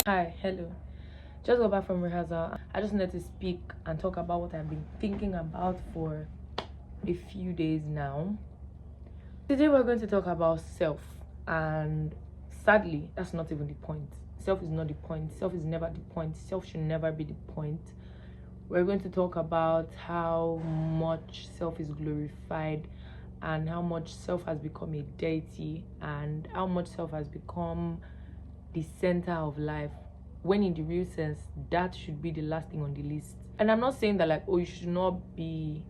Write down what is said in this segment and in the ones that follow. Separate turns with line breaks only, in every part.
Hi, hello. Just got back from rehearsal. I just wanted to speak and talk about what I've been thinking about for a few days now. Today we're going to talk about self, and sadly, that's not even the point. Self is not the point. Self is never the point. Self should never be the point. We're going to talk about how much self is glorified and how much self has become a deity and how much self has become the center of life, when in the real sense that should be the last thing on the list. And I'm not saying that like, oh, you should not be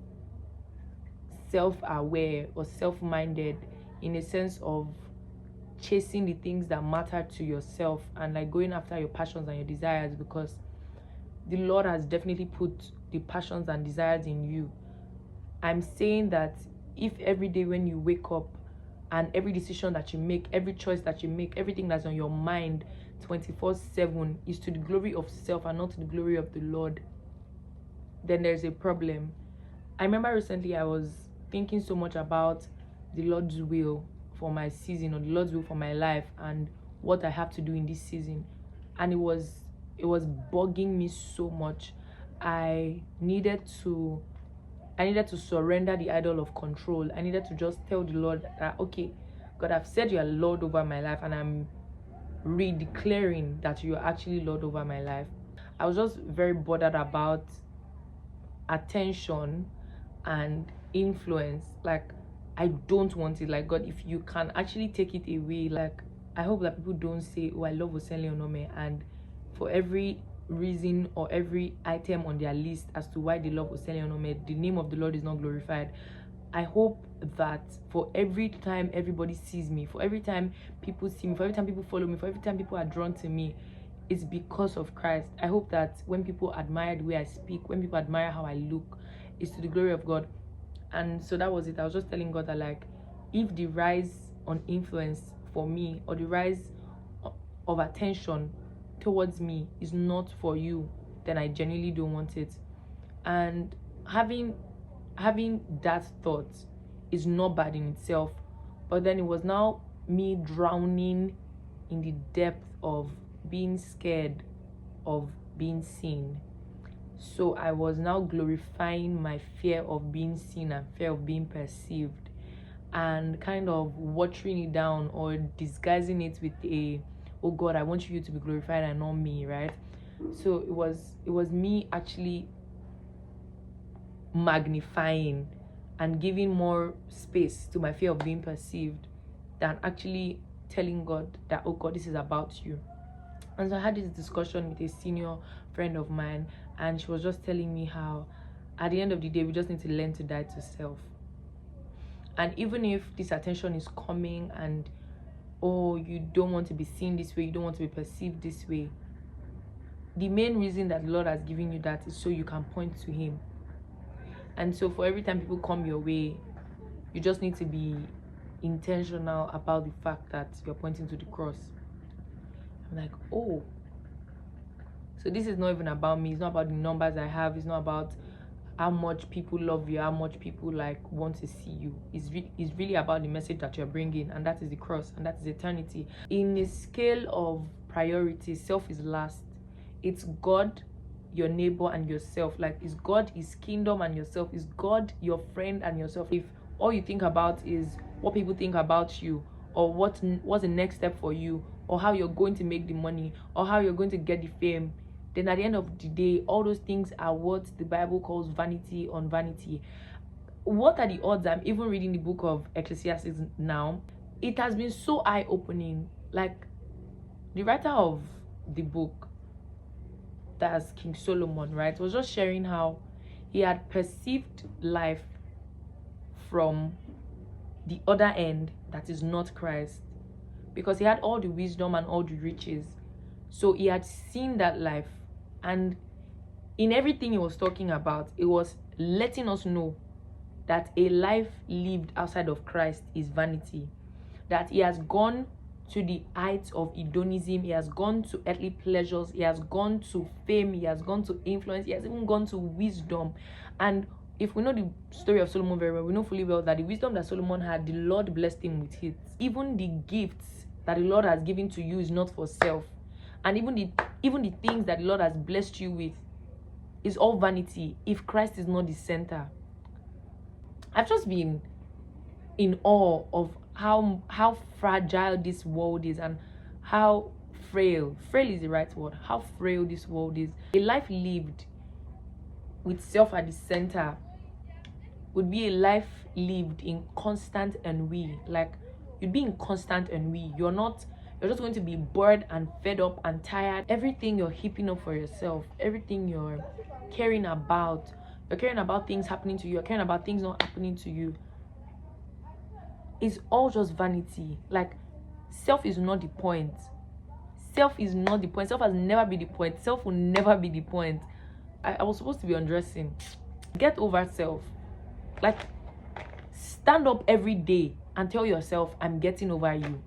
self-aware or self-minded in a sense of chasing the things that matter to yourself and like going after your passions and your desires, because the Lord has definitely put the passions and desires in you. I'm saying that if every day when you wake up and every decision that you make, every choice that you make, everything that's on your mind 24/7 is to the glory of self and not to the glory of the Lord, then there's a problem. I remember recently I was thinking so much about the Lord's will for my season, or the Lord's will for my life, and what I have to do in this season. And it was bugging me so much. I needed to surrender the idol of control. I needed to just tell the Lord that, okay, God, I've said you're Lord over my life, and I'm redeclaring that you're actually Lord over my life. I was just very bothered about attention and influence. Like, I don't want it. Like, God, if you can actually take it away, like, I hope that people don't say, oh, I love Osele Onome, and for every reason or every item on their list as to why they love Osele Onome, the name of the Lord is not glorified. I hope that for every time everybody sees me, for every time people see me, for every time people follow me, for every time people are drawn to me, it's because of Christ. I hope that when people admire the way I speak, when people admire how I look, it's to the glory of God. And so that was it. I was just telling God that, like, if the rise on influence for me, or the rise of attention towards me is not for you, then I genuinely don't want it. And having that thought is not bad in itself, but then it was now me drowning in the depth of being scared of being seen. So I was now glorifying my fear of being seen and fear of being perceived, and kind of watering it down or disguising it with a, oh God, I want you to be glorified and not me, right? So it was me actually magnifying and giving more space to my fear of being perceived than actually telling God that, oh God, this is about you. And so I had this discussion with a senior friend of mine, and she was just telling me how at the end of the day we just need to learn to die to self. And even if this attention is coming and, oh, you don't want to be seen this way, you don't want to be perceived this way, the main reason that the Lord has given you that is so you can point to Him. And so for every time people come your way, you just need to be intentional about the fact that you're pointing to the cross. I'm like, oh, so this is not even about me. It's not about the numbers I have. It's not about how much people love you, how much people like want to see you. It's really about the message that you're bringing, and that is the cross, and that is eternity. In a scale of priority, self is last. It's God, your neighbor, and yourself. Like, is God, His kingdom, and yourself. Is God your friend and yourself. If all you think about is what people think about you, or what's the next step for you, or how you're going to make the money, or how you're going to get the fame, then at the end of the day, all those things are what the Bible calls vanity on vanity. What are the odds? I'm even reading the book of Ecclesiastes now. It has been so eye-opening. Like, the writer of the book, that's King Solomon, right, was just sharing how he had perceived life from the other end that is not Christ, because he had all the wisdom and all the riches. So he had seen that life, and in everything he was talking about, it was letting us know that a life lived outside of Christ is vanity. That he has gone to the heights of hedonism, he has gone to earthly pleasures, he has gone to fame, he has gone to influence, he has even gone to wisdom. And if we know the story of Solomon very well, we know fully well that the wisdom that Solomon had, the Lord blessed him with it. Even the gifts that the Lord has given to you is not for self. And even the even the things that the Lord has blessed you with, is all vanity if Christ is not the center. I've just been in awe of how fragile this world is, and how frail is the right word, how frail this world is. A life lived with self at the center would be a life lived in constant ennui. Like, you'd be in constant ennui. You're just going to be bored and fed up and tired. Everything you're heaping up for yourself, everything you're caring about things happening to you, you're caring about things not happening to you, is all just vanity. Like, self is not the point. Self is not the point. Self has never been the point. Self will never be the point. I was supposed to be undressing. Get over self. Like, stand up every day and tell yourself, I'm getting over you.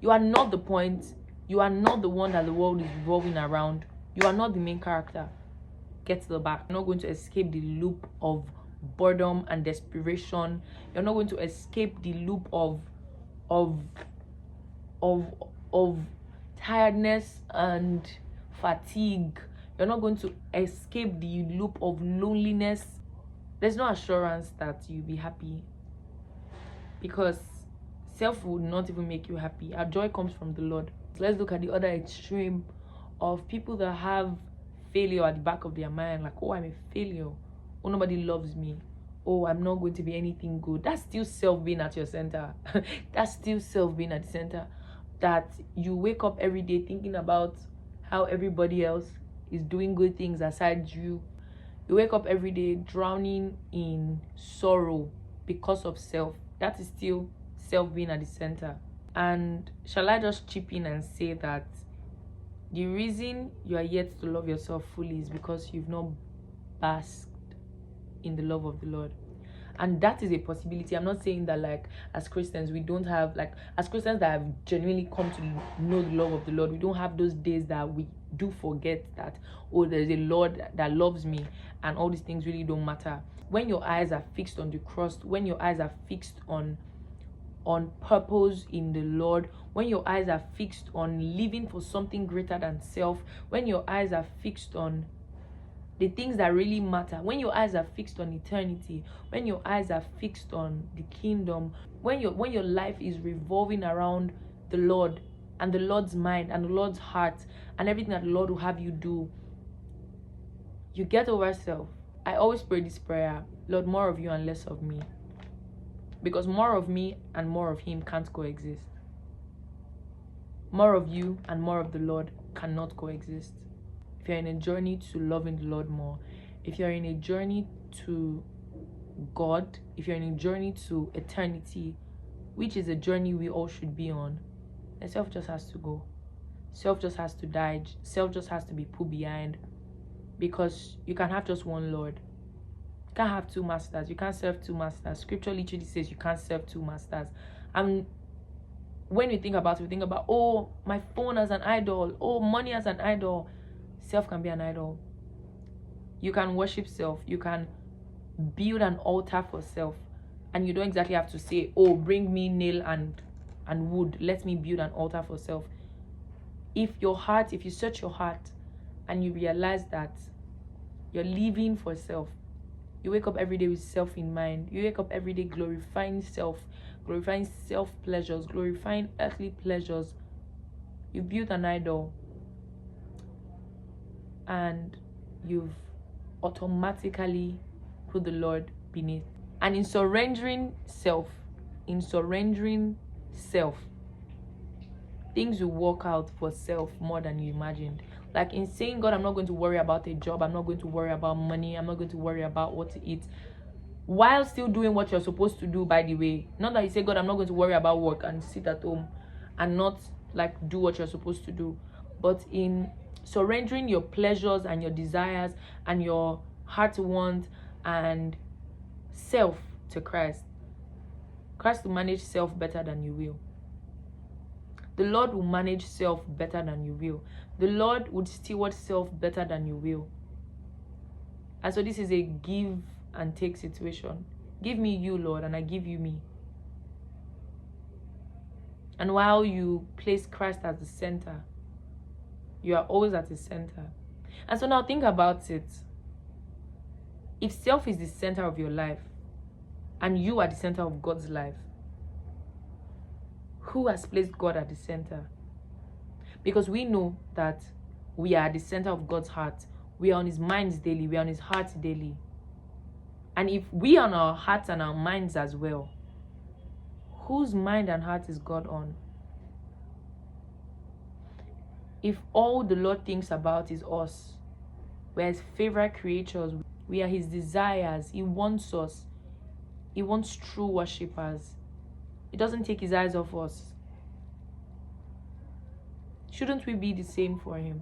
You are not the point. You are not the one that the world is revolving around. You are not the main character. Get to the back. You're not going to escape the loop of boredom and desperation. You're not going to escape the loop of tiredness and fatigue. You're not going to escape the loop of loneliness. There's no assurance that you'll be happy, because self will not even make you happy. Our joy comes from the Lord. Let's look at the other extreme of people that have failure at the back of their mind. Like, oh, I'm a failure. Oh, nobody loves me. Oh, I'm not going to be anything good. That's still self being at your center. That's still self being at the center. That you wake up every day thinking about how everybody else is doing good things aside you. You wake up every day drowning in sorrow because of self. That is still self being at the center. And shall I just chip in and say that the reason you are yet to love yourself fully is because you've not basked in the love of the Lord. And that is a possibility. I'm not saying that, like, as Christians we don't have, like, as Christians that have genuinely come to know the love of the Lord, we don't have those days that we do forget that, oh, there's a Lord that loves me, and all these things really don't matter. When your eyes are fixed on the cross, when your eyes are fixed on purpose in the Lord, when your eyes are fixed on living for something greater than self, when your eyes are fixed on the things that really matter, when your eyes are fixed on eternity, when your eyes are fixed on the kingdom, when your life is revolving around the Lord and the Lord's mind and the Lord's heart and everything that the Lord will have you do, you get over self. I always pray this prayer: Lord, more of you and less of me. Because more of me and more of him can't coexist. More of you and more of the Lord cannot coexist. If you're in a journey to loving the Lord more, if you're in a journey to God, if you're in a journey to eternity, which is a journey we all should be on, then self just has to go. Self just has to die. Self just has to be put behind. Because you can have just one Lord. You can't have two masters. You can't serve two masters. Scripture literally says you can't serve two masters. And when we think about it, we think about, oh, my phone as an idol, oh, money as an idol. Self can be an idol. You can worship self. You can build an altar for self. And you don't exactly have to say, oh, bring me nail and wood. Let me build an altar for self. If you search your heart and you realize that you're living for self, you wake up every day with self in mind. You wake up every day glorifying self pleasures, glorifying earthly pleasures. You built an idol, and you've automatically put the Lord beneath. And in surrendering self, things will work out for self more than you imagined. Like in saying, God, I'm not going to worry about a job, I'm not going to worry about money, I'm not going to worry about what to eat, while still doing what you're supposed to do, by the way. Not that you say, God, I'm not going to worry about work and sit at home and not like do what you're supposed to do. But in surrendering your pleasures and your desires and your heart want and self to Christ will manage self better than you will. The Lord will manage self better than you will. The Lord would steward self better than you will. And so this is a give and take situation. Give me you, Lord, and I give you me. And while you place Christ as the center, You are always at the center. And so now think about it. If self is the center of your life and you are the center of God's life, who has placed God at the center? Because we know that we are at the center of God's heart. We are on his minds daily. We are on his heart daily. And if we are on our hearts and our minds as well, whose mind and heart is God on? If all the Lord thinks about is us, we're his favorite creatures, we are his desires, he wants us, he wants true worshippers. He doesn't take his eyes off us. Shouldn't we be the same for him?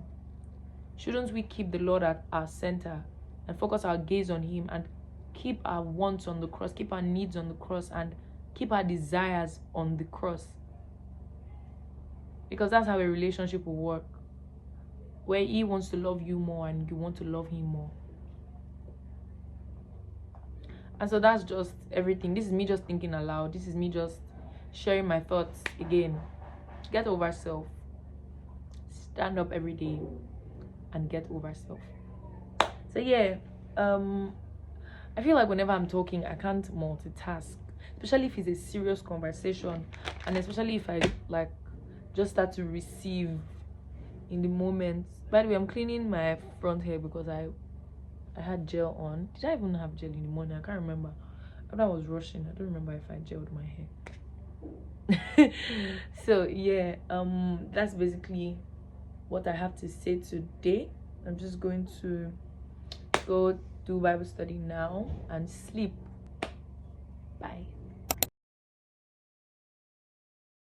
Shouldn't we keep the Lord at our center and focus our gaze on him and keep our wants on the cross, keep our needs on the cross, and keep our desires on the cross? Because that's how a relationship will work, where he wants to love you more and you want to love him more. And so that's just everything. This is me just thinking aloud. This is me just sharing my thoughts again. Get over self. Stand up every day and get over self. So yeah, I feel like whenever I'm talking, I can't multitask, especially if it's a serious conversation, and especially if I like just start to receive in the moment. By the way, I'm cleaning my front hair because I had gel on. Did I even have gel in the morning? I can't remember. After I was rushing, I don't remember if I gelled my hair. So yeah, that's basically what I have to say today. I'm just going to go do Bible study now and sleep. Bye.